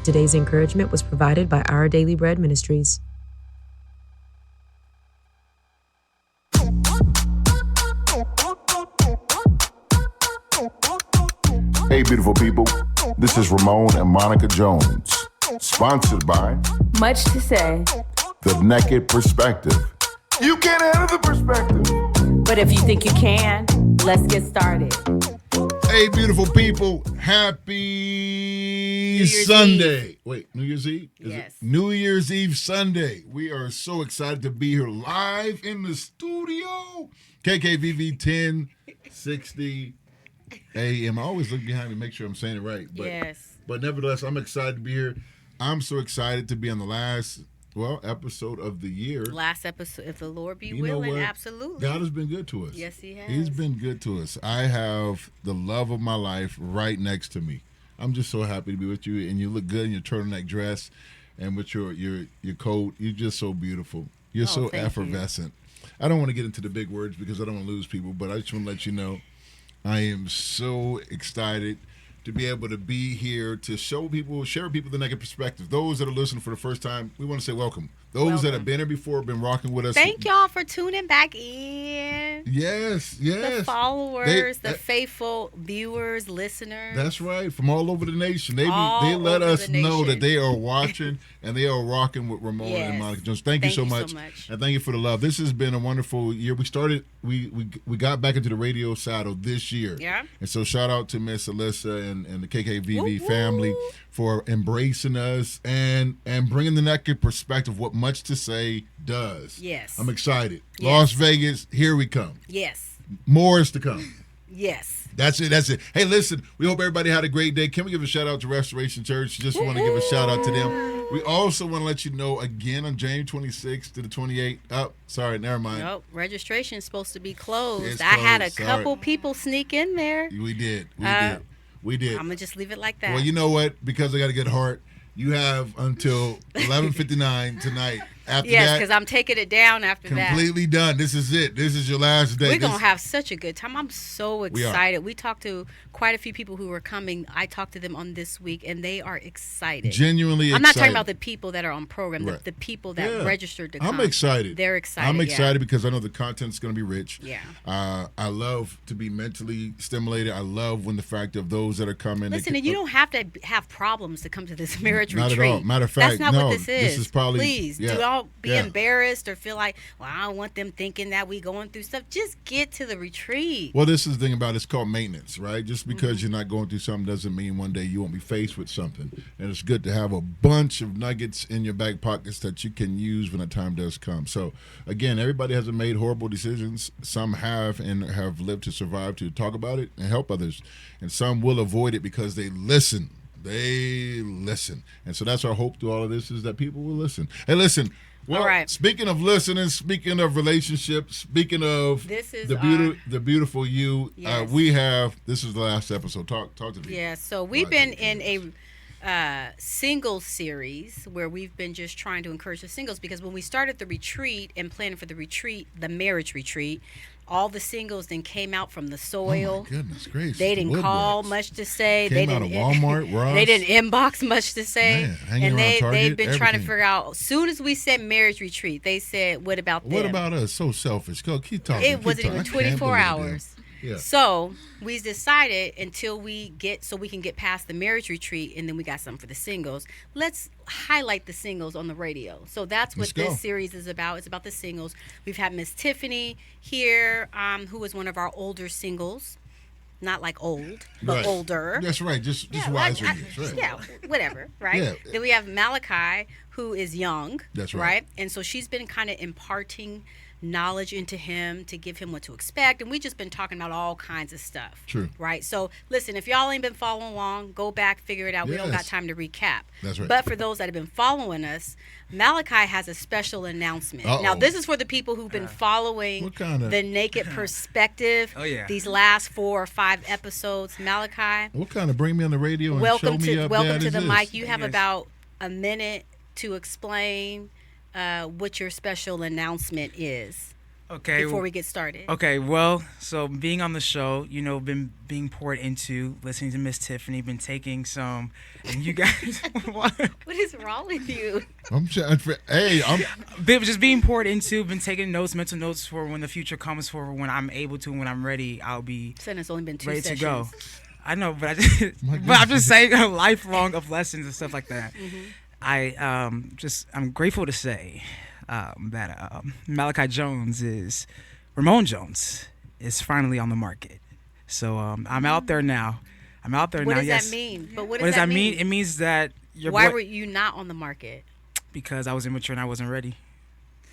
Today's encouragement was provided by Our Daily Bread Ministries. Hey, beautiful people. This is Ramon and Monica Jones, sponsored by Much to Say. The Naked Perspective. You can't handle the perspective. But if you think you can, let's get started. Hey, beautiful people. Happy Sunday. Eve. Wait, New Year's Eve? Yes. New Year's Eve Sunday. We are so excited to be here live in the studio. KKVV 1060 AM. I always look behind me to make sure I'm saying it right. Yes. But nevertheless, I'm excited to be here. I'm so excited to be on the last, episode of the year. Last episode, if the Lord be You know willing, what? absolutely. God has been good to us. Yes, He has. He's been good to us. I have the love of my life right next to me. I'm just so happy to be with you, and you look good in your turtleneck dress and with your coat. You're just so beautiful. You're so effervescent. I don't want to get into the big words because I don't want to lose people, but I just want to let you know I am so excited to be able to be here to share with people the naked perspective. Those that are listening for the first time, we want to say welcome. Those that have been here before, been rocking with us. Thank y'all for tuning back in. Yes. The followers, the faithful viewers, listeners. That's right. From all over the nation. They let us know that they are watching and they are rocking with Ramona and Monica Jones. Thank you so much. And thank you for the love. This has been a wonderful year. We got back into the radio saddle this year. Yeah. And so shout out to Miss Alyssa and the KKVV family for embracing us and bringing the naked perspective, what Much to Say does. Yes. I'm excited. Yes. Las Vegas, here we come. Yes. More is to come. Yes. That's it. Hey, listen, we hope everybody had a great day. Can we give a shout out to Restoration Church? Just want to give a shout out to them. We also want to let you know again on January 26th to the 28th. Oh, sorry, never mind. Nope, registration is supposed to be closed. It's I had a closed, couple people sneak in there. We did. We did. I'm going to just leave it like that. Well, you know what? Because I got a good heart, you have until 11:59 tonight. After that, because I'm taking it down after that. Completely done. This is it. This is your last day. We're going to have such a good time. I'm so excited. We talked to quite a few people who were coming. I talked to them on this week, and they are excited. Genuinely excited. I'm not talking about the people that are on program, Right. the people that registered to come. I'm excited. They're excited. I'm excited because I know the content's going to be rich. Yeah. I love to be mentally stimulated. I love when the fact of those that are coming. Listen, and you don't have to have problems to come to this marriage not retreat. At all. Matter of fact, that's not what this is. This is probably, Please, don't be embarrassed or feel like, well, I don't want them thinking that we going through stuff. Just get to the retreat. Well, this is the thing about it. It's called maintenance, right? Just because you're not going through something doesn't mean one day you won't be faced with something. And it's good to have a bunch of nuggets in your back pockets that you can use when the time does come. So, again, everybody hasn't made horrible decisions. Some have and have lived to survive to talk about it and help others. And some will avoid it because they listen. They listen. And so that's our hope through all of this is that people will listen. Hey, listen. Well, all right. Speaking of listening, speaking of relationships, speaking of the beautiful you, this is the last episode. Talk to me. Yeah, so we've been in a singles series where we've been just trying to encourage the singles because when we started the retreat and planning for the retreat, the marriage retreat, all the singles then came out from the soil. Oh my goodness gracious! They didn't call much to say. Came out of Walmart, Ross. They didn't inbox much to say. Man, and they've been everything. trying to figure out. As soon as we said marriage retreat, they said, "What about them? What about us? So selfish. Go keep talking. It wasn't even 24 hours. Yeah. So we decided until we can get past the marriage retreat, and then we got something for the singles. Let's highlight the singles on the radio. So that's what this series is about. It's about the singles. We've had Miss Tiffany here, who is one of our older singles. Not like old, but older. That's right. Just wiser. Right. Yeah, whatever, right? Yeah. Then we have Malachi, who is young. That's right. And so she's been kind of imparting knowledge into him to give him what to expect, and we just been talking about all kinds of stuff. True. Right? So listen, if y'all ain't been following along, go back, figure it out. We don't got time to recap. That's right. But for those that have been following us, Malachi has a special announcement. Now this is for the people who've been following the naked perspective these last 4 or 5 episodes. Malachi, what kind of bring me on the radio and welcome show me up welcome to the this? mic. You have about a minute to explain what your special announcement is. Okay. before we get started. Okay, well, so being on the show, been being poured into, listening to Miss Tiffany, been taking some, and you guys, what? What is wrong with you? I'm trying for. Hey, I'm. Just being poured into, been taking notes, mental notes for when the future comes, for when I'm able to, when I'm ready, I'll be Son, it's only been 2 ready sessions. to go. I know, but I'm just saying a lifelong of lessons and stuff like that. I'm grateful to say that Ramon Jones is finally on the market. So I'm out there now. What does yes. that mean? But what What does that mean? It means that Why were you not on the market? Because I was immature and I wasn't ready.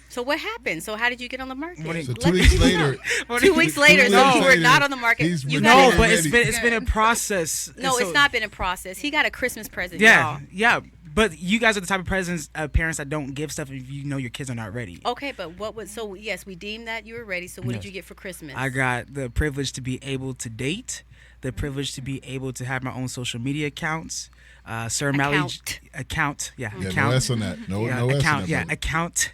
So what happened? So how did you get on the market? So 2 weeks later. 2 weeks later, so you were not on the market. No, but it's been a process. No, it's not been a process. He got a Christmas present, Yeah, y'all. yeah. But you guys are the type of parents that don't give stuff if you know your kids are not ready. Okay, but yes, we deemed that you were ready. So what did you get for Christmas? I got the privilege to be able to date, the privilege to be able to have my own social media accounts. Sir Malley account. Yeah, Yeah, account. no S on that. No account. S on that. Yeah, brother. account.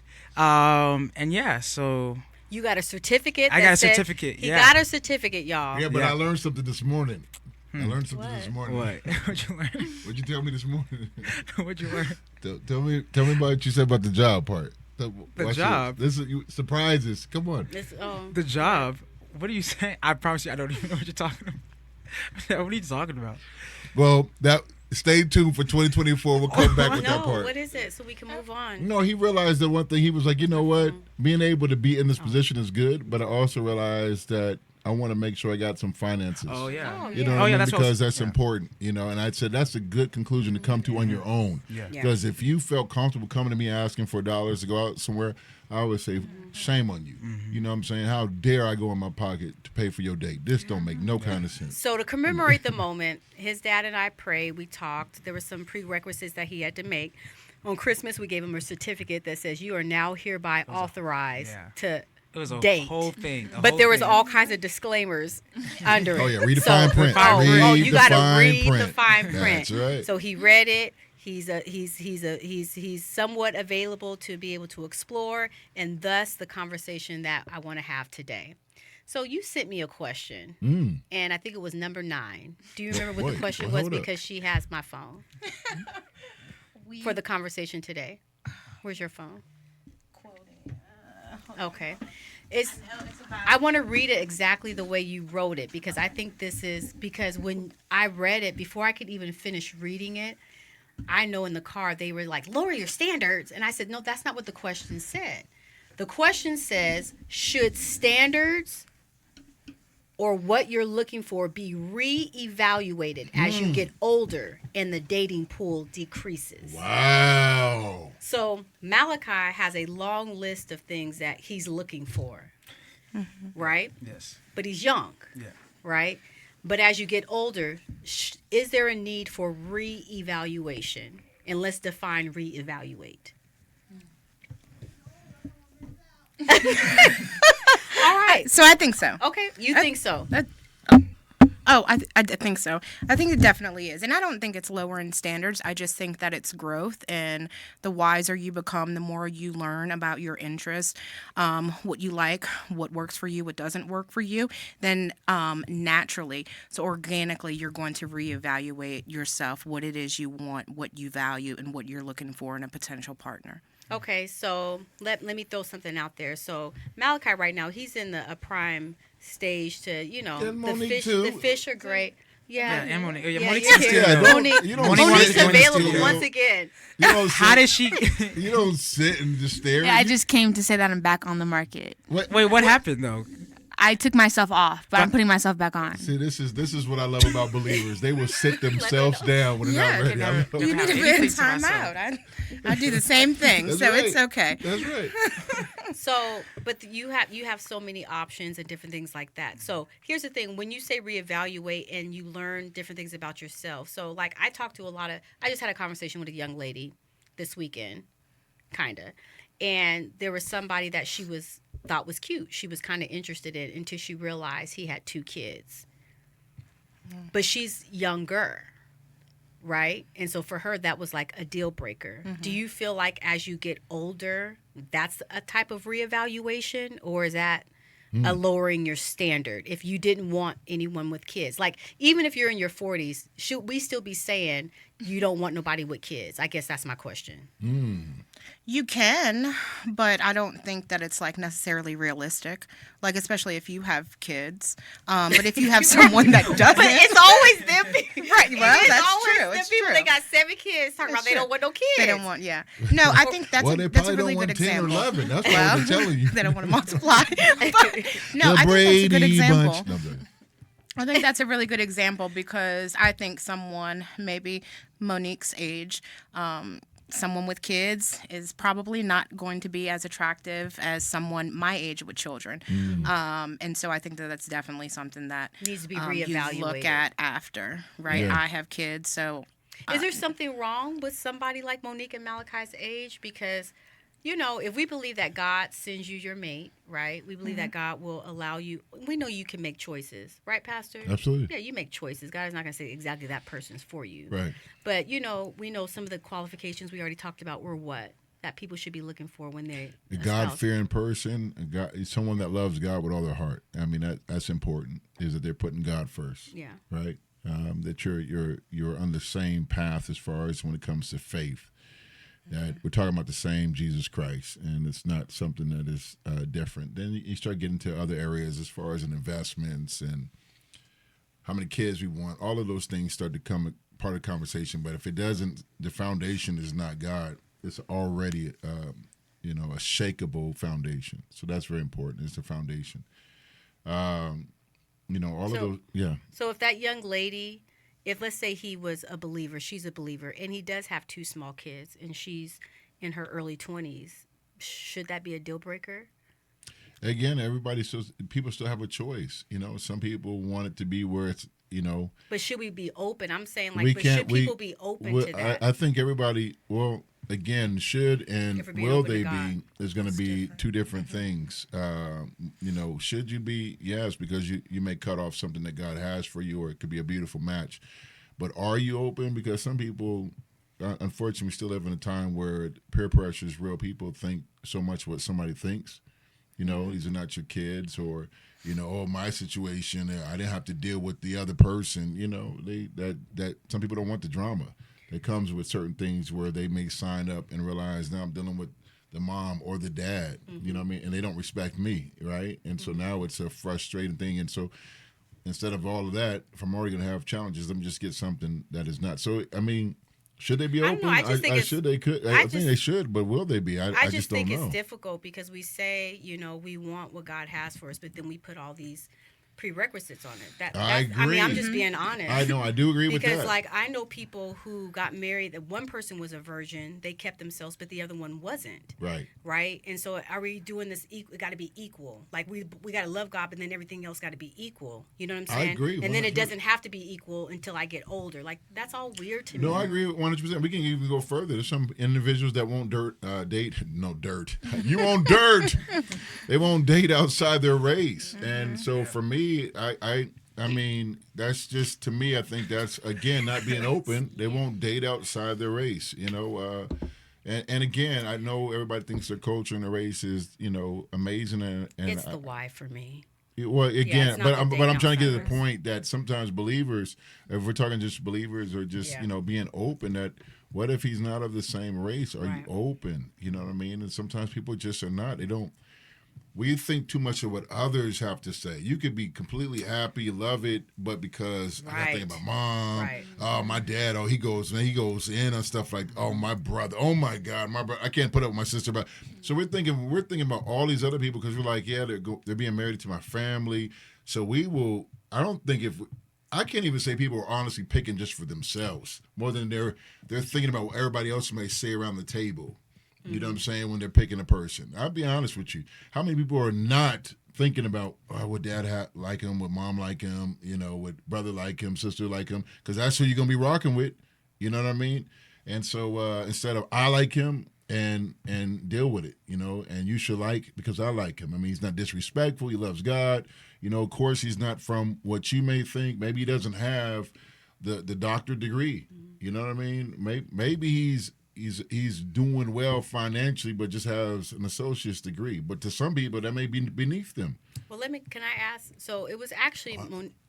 And yeah, so you got a certificate. I got a certificate. He got a certificate, y'all. Yeah, but Yeah. I learned something this morning. I learned something this morning. What? What'd you learn? What'd you tell me this morning? What'd you learn? Tell me about what you said about the job part. The job? This is surprises. Come on. The job? What are you saying? I promise you, I don't even know what you're talking about. What are you talking about? Well, stay tuned for 2024. We'll come back with that part. What is it? So we can move on. No, he realized that one thing. He was like, you know what? Being able to be in this position is good, but I also realized that I want to make sure I got some finances. Oh yeah. You know what I mean? that's because that's important, and I said that's a good conclusion to come to on your own. Yeah. Because if you felt comfortable coming to me asking for dollars to go out somewhere, I always say, shame on you. You know what I'm saying? How dare I go in my pocket to pay for your date? This don't make no kind of sense. So to commemorate the moment, his dad and I prayed. We talked. There were some prerequisites that he had to make. On Christmas, we gave him a certificate that says you are now hereby authorized to It was a date. whole thing. But there was all kinds of discomers under it. Oh yeah, read the fine print. You got to read the fine print. That's right. So he read it. He's somewhat available to be able to explore, and thus the conversation that I want to have today. So you sent me a question, and I think it was number 9. Do you remember what the question was? Because she has my phone for the conversation today. Where's your phone? Okay. I want to read it exactly the way you wrote it, because I think because when I read it, before I could even finish reading it, I know in the car they were like, lower your standards. And I said, no, that's not what the question said. The question says, should standards or what you're looking for be re-evaluated as you get older and the dating pool decreases? Wow. So Malachi has a long list of things that he's looking for, right? Yes. But he's young, right? But as you get older, is there a need for re-evaluation? And let's define re-evaluate. All right. So I think so. Okay, you think so. I think so. I think it definitely is. And I don't think it's lowering standards. I just think that it's growth. And the wiser you become, the more you learn about your interests, what you like, what works for you, what doesn't work for you, then naturally, so organically, you're going to reevaluate yourself, what it is you want, what you value, and what you're looking for in a potential partner. Okay, so let me throw something out there. So Malachi right now, he's in a prime stage to, the fish are great. Yeah, and Monique. Monique's Monique's here. Yeah, Monique's available studio. once again. How does she? You don't sit and just stare. Yeah, I just came to say that I'm back on the market. Wait, what happened though? I took myself off, but I'm putting myself back on. See, this is what I love about believers. They will sit themselves down when they're not ready. I know. You need a bit of time out. I do the same thing, That's so right. it's okay. That's right. So, but you have so many options and different things like that. So here's the thing: when you say reevaluate and you learn different things about yourself. So, like I just had a conversation with a young lady this weekend, kinda, and there was somebody that she thought was cute. She was kind of interested in until she realized he had 2 kids, but she's younger, right? And so for her, that was like a deal breaker. Do you feel like as you get older, that's a type of reevaluation, or is that a lowering your standard if you didn't want anyone with kids? Like, even if you're in your 40s, should we still be saying you don't want nobody with kids? I guess that's my question. You can, but I don't think that it's like necessarily realistic. Like, especially if you have kids. But if you have someone that doesn't, But it's always them people. right? Well, It's that's always true. them It's people. true. They got 7 kids talking about they true. don't want no kids. They don't want, yeah. No, I think that's Well, they that's a probably really don't good want 10 or example. 11. That's what Well, they're telling you. They don't want to multiply. But, no, The I think that's a good Brady example. Bunch. No, I'm joking. I think that's a really good example because I think someone, maybe Monique's age, someone with kids is probably not going to be as attractive as someone my age with children. And so I think that that's definitely something that Needs to be you reevaluated. look at after, right? Yeah. I have kids, so Is there something wrong with somebody like Monique and Malachi's age? Because, if we believe that God sends you your mate, right? We believe that God will allow you. We know you can make choices, right, Pastor? Absolutely. Yeah, you make choices. God is not going to say exactly that person's for you. Right. But, we know some of the qualifications we already talked about were what? That people should be looking for when they A God-fearing person, someone that loves God with all their heart. I mean, that's important, is that they're putting God first. Yeah. Right? That you're on the same path as far as when it comes to faith. That we're talking about the same Jesus Christ, and it's not something that is different. Then you start getting to other areas as far as investments and how many kids we want. All of those things start to come part of the conversation. But if it doesn't, the foundation is not God. It's already a shakeable foundation. So that's very important. It's the foundation. All of those. Yeah. So if that young lady, if let's say he was a believer, she's a believer, and he does have 2 small kids, and she's in her early 20s, should that be a deal breaker? Again, people still have a choice. Some people want it to be where it's, But should we be open? I'm saying, should people be open to that? I think everybody, again, should and If we're being will open to they God. be, there's going to be two different things. Should you be? Yes, because you may cut off something that God has for you, or it could be a beautiful match. But are you open? Because some people, unfortunately, we still live in a time where peer pressure is real. People think so much what somebody thinks. These are not your kids, or, my situation, I didn't have to deal with the other person. That some people don't want the drama. It comes with certain things where they may sign up and realize, now I'm dealing with the mom or the dad, you know what I mean? And they don't respect me, right? And so now it's a frustrating thing. And so instead of all of that, if I'm already going to have challenges, let me just get something that is not. So, I mean, should they be I don't open? know. I just think it's- should they could. I I think they should, but will they be? I I just just don't think know. it's difficult because we say, we want what God has for us, but then we put all these prerequisites on it. I I mean, agree. I'm just being honest. I know. I do agree with Because, that. I know people who got married, that one person was a virgin, they kept themselves, but the other one wasn't. Right. Right? And so are we doing this, it got to be equal. Like, we got to love God, but then everything else got to be equal. You know what I'm I saying? agree, And then 100%. it doesn't have to be equal until I get older. Like, that's all weird to me. No, I agree with 100%. We can even go further. There's some individuals that won't date. No dirt. You won't dirt. They won't date outside their race. And so for me, I mean, that's just, to me, I think that's, again, not being open. They won't date outside their race, And again, I know everybody thinks their culture and their race is, amazing. And It's the why for me. Well, again, it's not but the I'm dating trying to get to the outside race. point that sometimes believers, if we're talking just believers or just, Yeah. being open, that what if he's not of the same race? Are Right. you open? You know what I mean? And sometimes people just are not. They don't. We think too much of what others have to say. You could be completely happy, love it, but because I got to Right. think about mom, Right. oh, my dad, he goes in on stuff like, oh, my brother, oh my God, my brother, I can't put up with my sister. But so we're thinking about all these other people because we're like, yeah, they're being married to my family. So I don't think I can't even say people are honestly picking just for themselves more than they're thinking about what everybody else may say around the table. You know what I'm saying? When they're picking a person. I'll be honest with you. How many people are not thinking about, would dad like him, would mom like him, would brother like him, sister like him? Because that's who you're going to be rocking with. You know what I mean? And so instead of I like him and deal with it, and you should like because I like him. I mean, he's not disrespectful. He loves God. Of course, he's not from what you may think. Maybe he doesn't have the doctorate degree. You know what I mean? Maybe he's doing well financially, but just has an associate's degree. But to some people, that may be beneath them. Well, can I ask? So it was actually.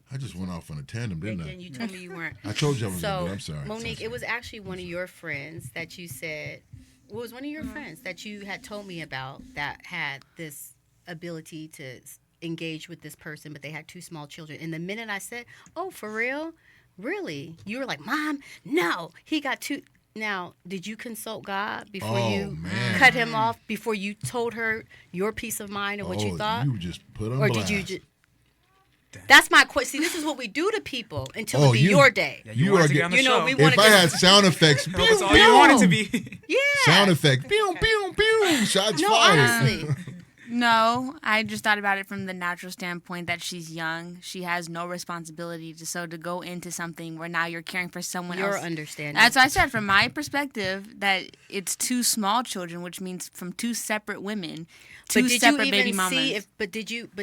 I just went off on a tandem, didn't I? And you told me you weren't. I told you I was So, going to, I'm sorry. Monique, it was actually one of your friends that you said, well, it was one of your friends that you had told me about that had this ability to engage with this person, but they had 2 small children. And the minute I said, oh, for real? Really? You were like, Mom, no, he got 2. Now, did you consult God before you cut him off, before you told her your peace of mind and what you thought? You just put on Or blast. did you just... That's my question. See, this is what we do to people until it be your day. Yeah, You want are to get on the you know, show. we want If I had sound effects, pew, That's all pew, you want it to be. Yeah. sound effects, pew, pew, pew, shots No, fired. honestly. No, I just thought about it from the natural standpoint that she's young. She has no responsibility to go into something where now you're caring for someone Your else. understanding. That's what I said. From my perspective, that it's 2 small children, which means from 2 separate women, 2 separate baby mamas. But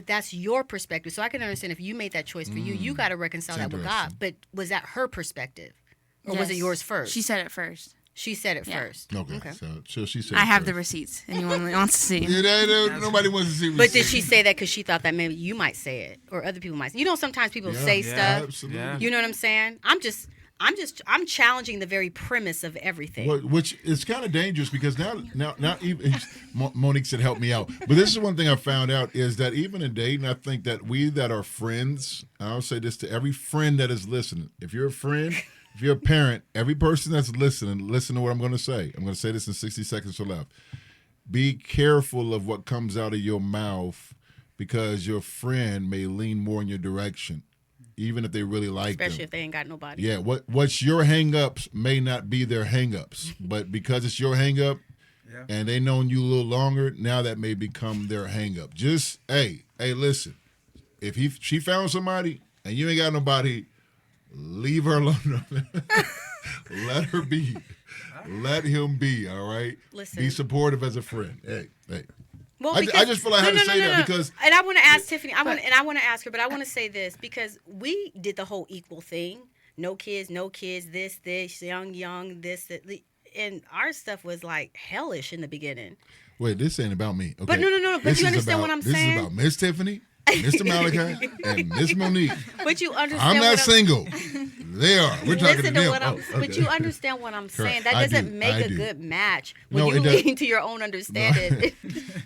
that's your perspective. So I can understand if you made that choice for you got to reconcile that with God. But was that her perspective? Or was it Yes. yours first? She said it first. She said it Yeah. first. Okay, so she said I it have first. the receipts. Anyone wants to see? Yeah, nobody wants to see what But you did she say that because she thought that maybe you might say it or other people might? You know, sometimes people say stuff. Absolutely. Yeah. You know what I'm saying? I'm challenging the very premise of everything. Which is kind of dangerous because now even Monique said help me out. But this is one thing I found out is that even in dating, I think that we that are friends, and I'll say this to every friend that is listening. If you're a friend, if you're a parent, every person that's listening, listen to what I'm going to say. I'm going to say this in 60 seconds or less. Be careful of what comes out of your mouth because your friend may lean more in your direction, even if they really like them. Especially if they ain't got nobody. Yeah, what's your hang-ups may not be their hang-ups, but because it's your hang-up and they known you a little longer, now that may become their hang-up. Just, hey, listen, if she found somebody and you ain't got nobody, leave her alone. Let her be. Let him be, all right? Listen. Be supportive as a friend. Hey. Well, I just feel like I had to say that because... And I want to ask Tiffany, I want to ask her, but I want to say this because we did the whole equal thing. No kids, this, young, this, that. And our stuff was like hellish in the beginning. Wait, this ain't about me. Okay. But no, but This you is understand about- what I'm This saying? is about Miss Tiffany, Mr. Malachi, and Miss Monique. But you understand I'm not what single. They are. We're talking Listen to to them. what I'm, Oh, but okay. you understand what I'm saying. Correct. That I doesn't do. make I a do. good match when No, you it does- lean to your own understanding.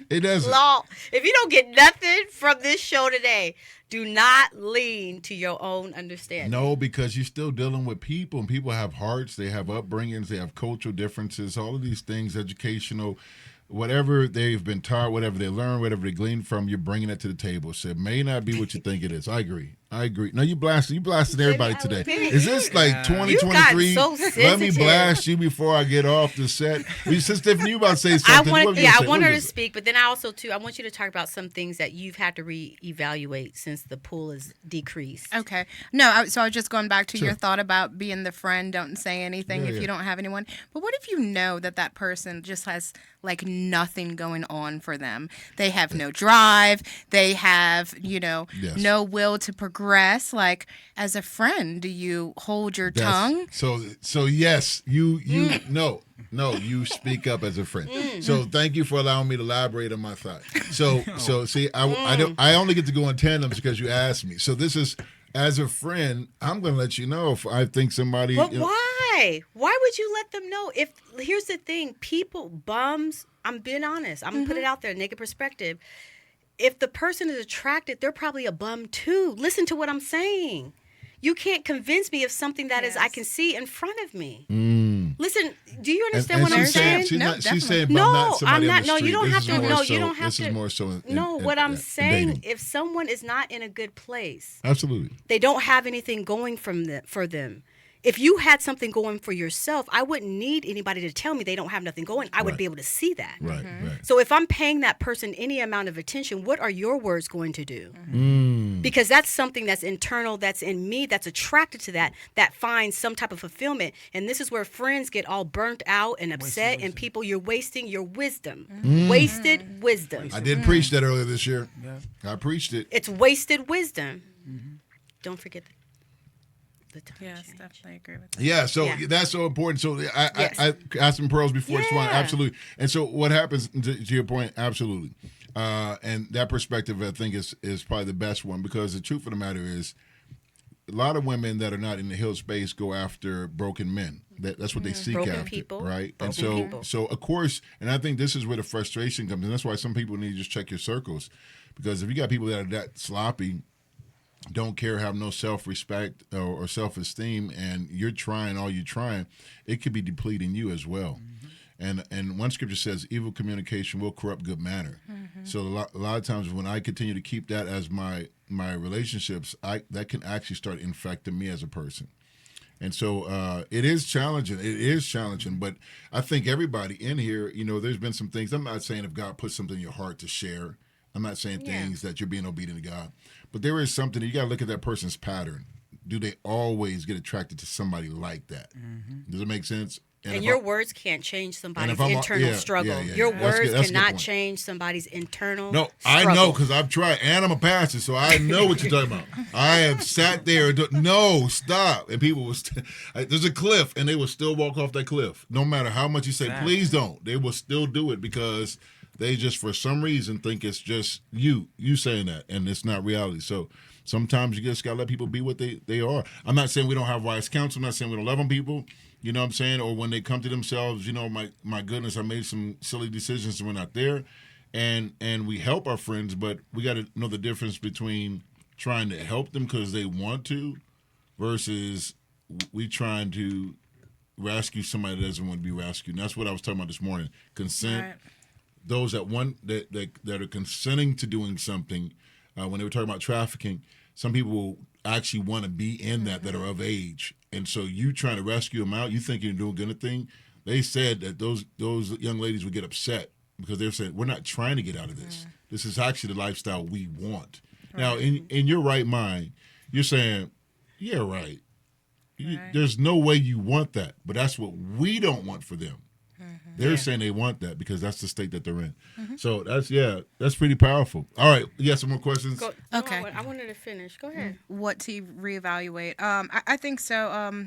It doesn't. Law. If you don't get nothing from this show today, do not lean to your own understanding. No, because you're still dealing with people, and people have hearts, they have upbringings, they have cultural differences, all of these things, educational, whatever they've been taught, whatever they learn, whatever they glean from, you're bringing it to the table. So it may not be what you think it is. I agree. No, you blasted everybody today. Is this like 2023? You got so Let me sensitive. blast you before I get off the set. Since Tiffany, you about to say something. I What want, were you gonna say? I want What her were you to gonna speak, but then I also too, I want you to talk about some things that you've had to reevaluate since the pool is decreased. Okay. No, so I was just going back to Sure. your thought about being the friend, don't say anything Yeah, if yeah. you don't have anyone. But what if you know that person just has like nothing going on for them? They have no drive. They have, Yes. no will to progress. Like, as a friend, do you hold your tongue? So yes, you no, you speak up as a friend. So thank you for allowing me to elaborate on my thought. So see, I only get to go in tandems because you asked me. So this is as a friend, I'm going to let you know if I think somebody. But why? Why would you let them know? If here's the thing, people bums. I'm being honest. I'm gonna put it out there, naked perspective. If the person is attracted, they're probably a bum too. Listen to what I'm saying. You can't convince me of something that is I can see in front of me. Listen, do you understand what I'm she's saying? She's saying, No, I'm not somebody I'm on not. the No, street. you don't This have is to. more No, so- you don't have this to. is more so. No, what I'm in saying, dating. if someone is not in a good place, Absolutely. they don't have anything going for them. If you had something going for yourself, I wouldn't need anybody to tell me they don't have nothing going. I would be able to see that. Right. So if I'm paying that person any amount of attention, what are your words going to do? Because that's something that's internal, that's in me, that's attracted to that finds some type of fulfillment. And this is where friends get all burnt out and upset, and people, you're wasting your wisdom. Wasted wisdom. I did preach that earlier this year. I preached it. It's wasted wisdom. Don't forget that. the time Yes, change. definitely agree with that. Yeah, so Yeah. that's so important. So Yes. I asked some pearls before Swan, Yeah. absolutely. And so what happens to your point, absolutely. And that perspective, I think, is probably the best one, because the truth of the matter is, a lot of women that are not in the healed space go after broken men. That's what they seek Broken after, people. right? Broken And so, people. so of course, and I think this is where the frustration comes in. That's why some people need to just check your circles, because if you got people that are that sloppy, don't care, have no self-respect or self-esteem, and you're trying all you're trying, it could be depleting you as well. And one scripture says, evil communication will corrupt good manner. So a lot of times when I continue to keep that as my relationships, that can actually start infecting me as a person. And so it is challenging. It is challenging. But I think everybody in here, there's been some things. I'm not saying if God puts something in your heart to share. I'm not saying things that you're being obedient to God. But there is something, you got to look at that person's pattern. Do they always get attracted to somebody like that? Does it make sense? And your words can't change somebody's if I'm- internal yeah, struggle. yeah. Your That's words good- that's a good cannot point. change somebody's internal No, struggle. I know, because I've tried, and I'm a pastor, so I know what you're talking about. I have sat there and no, stop, and people was there's a cliff, and they will still walk off that cliff, no matter how much you say, please don't. They will still do it because they just, for some reason, think it's just you saying that, and it's not reality. So sometimes you just gotta let people be what they are. I'm not saying we don't have wise counsel. I'm not saying we don't love on people. You know what I'm saying? Or when they come to themselves, my goodness, I made some silly decisions and we're not there. And we help our friends, but we got to know the difference between trying to help them because they want to versus we trying to rescue somebody that doesn't want to be rescued. And that's what I was talking about this morning. Consent. Right. Those that are consenting to doing something, when they were talking about trafficking, some people will actually want to be in that are of age. And so you trying to rescue them out, you think you're doing a good thing. They said that those young ladies would get upset because they're saying, we're not trying to get out of this. This is actually the lifestyle we want. Right. Now, in your right mind, you're saying, yeah, right. There's no way you want that, but that's what we don't want for them. They're saying they want that because that's the state that they're in. So that's pretty powerful. All right, you got some more questions? Go, Okay. I wanted to finish. Go ahead. What to reevaluate? I think so.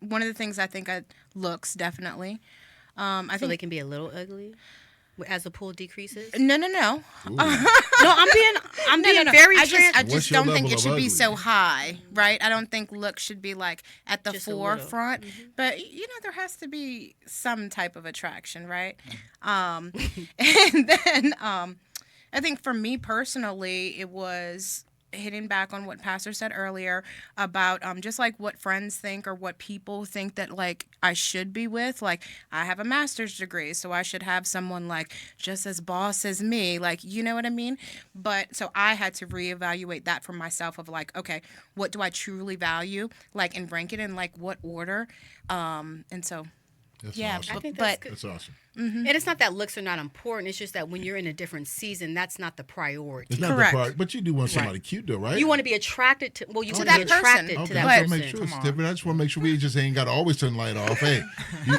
One of the things I think looks definitely. I So think they can be a little ugly as the pool decreases. no. No, I'm being No. very I just What's your don't think level it of should be ugly? so high, right? I don't think looks should be like at the Just a little. forefront, but there has to be some type of attraction, right? And then I think for me personally, it was hitting back on what Pastor said earlier about just like what friends think or what people think that like I should be with. Like I have a master's degree, so I should have someone like just as boss as me, like, you know what I mean? But so I had to reevaluate that for myself of like, okay, what do I truly value? Like, and rank it in like what order? And so That's yeah, awesome. I think but that's good. That's awesome. And it's not that looks are not important. It's just that when you're in a different season, that's not the priority. It's not Correct. the part, but you do want somebody cute though, right? You want to be attracted to. Well, you To want to be that person. attracted Okay, to I that just want person. to make sure it's different. I just want to make sure we just ain't got to always turn the light off. Hey,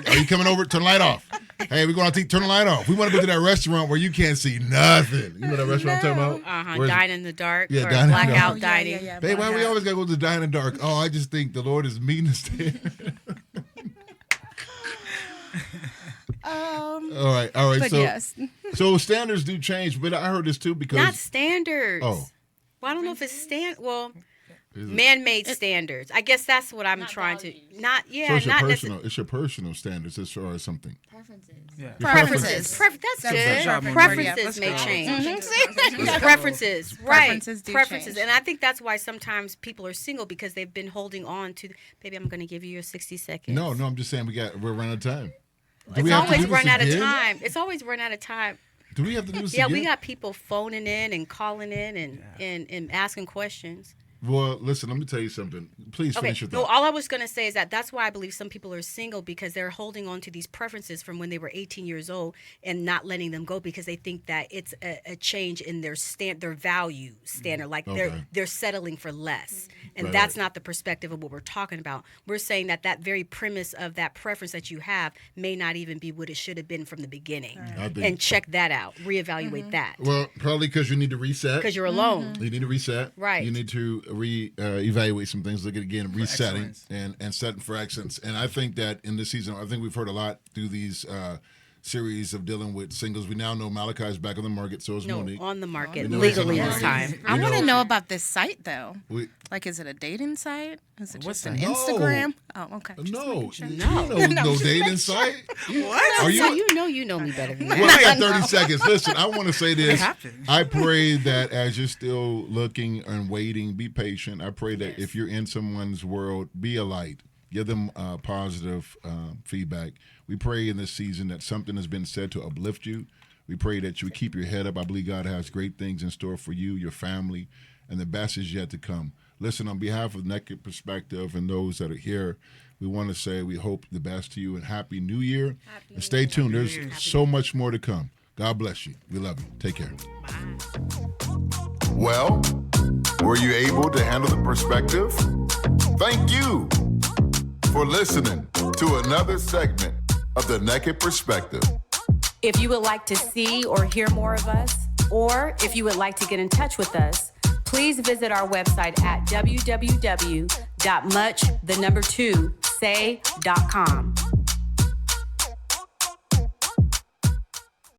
are you coming over? Turn the light off. Hey, we're going to turn the light off. We want to go to that restaurant where you can't see nothing. You know that restaurant I'm talking about? Where's- Dine in the dark. Yeah, or dine in the dark. blackout Oh, yeah, dining. yeah, yeah. Hey, why we blackout. always got to go to the dine in the dark? Oh, I just think the Lord is meeting us there. All right. But So, yes. so standards do change, but I heard this too because Not standards. Oh. Well, I don't know if it's man-made standards. I guess that's what I'm trying to. Not so it's your not personal. It's your personal standards as far as something. Preferences. Yeah. Preferences. That's That's good. good job, Maria. Preferences Yeah, may let's go. change. Preferences, right? Preferences do Preferences, change. and I think that's why sometimes people are single because they've been holding on to. Baby, I'm going to give you your 60 seconds. No, I'm just saying we're running out of time. Do It's we have to always do this run out of again? time. It's always run out of time. Do we have to do this Yeah, again? we got people phoning in and calling in and asking questions. Well, listen, let me tell you something. Please Okay, finish your no, thought. all I was going to say is that's why I believe some people are single because they're holding on to these preferences from when they were 18 years old and not letting them go because they think that it's a change in their value standard. Like Okay. they're settling for less. And Right, that's right. not the perspective of what we're talking about. We're saying that very premise of that preference that you have may not even be what it should have been from the beginning. I think- And check that out. Reevaluate that. Well, probably because you need to reset. Because you're alone. You need to reset. Right. You need to evaluate some things, look at again, resetting excellence. and setting for excellence. And I think that in this season, I think we've heard a lot through these series of dealing with singles. We now know Malachi's back on the market, so is No, Monique. on the market We know he's on the legally this market. time. I We want to know- know about this site though. We, Like, is it a dating site? Is it What's just an that? No. Instagram? Oh, okay. Just no, making sure. you know, no just dating making site. What? Are So you? you know me better than Well, that. I got 30 seconds. Listen, I want to say this. happened? I pray that as you're still looking and waiting, be patient. I pray that if you're in someone's world, be a light. Give them positive feedback. We pray in this season that something has been said to uplift you. We pray that you keep your head up. I believe God has great things in store for you, your family, and the best is yet to come. Listen, on behalf of Naked Perspective and those that are here, we want to say we hope the best to you and Happy New Year. And stay tuned. There's so much more to come. God bless you. We love you. Take care. Well, were you able to handle the perspective? Thank you for listening to another segment of the Naked Perspective. If you would like to see or hear more of us, or if you would like to get in touch with us, please visit our website at www.much2say.com.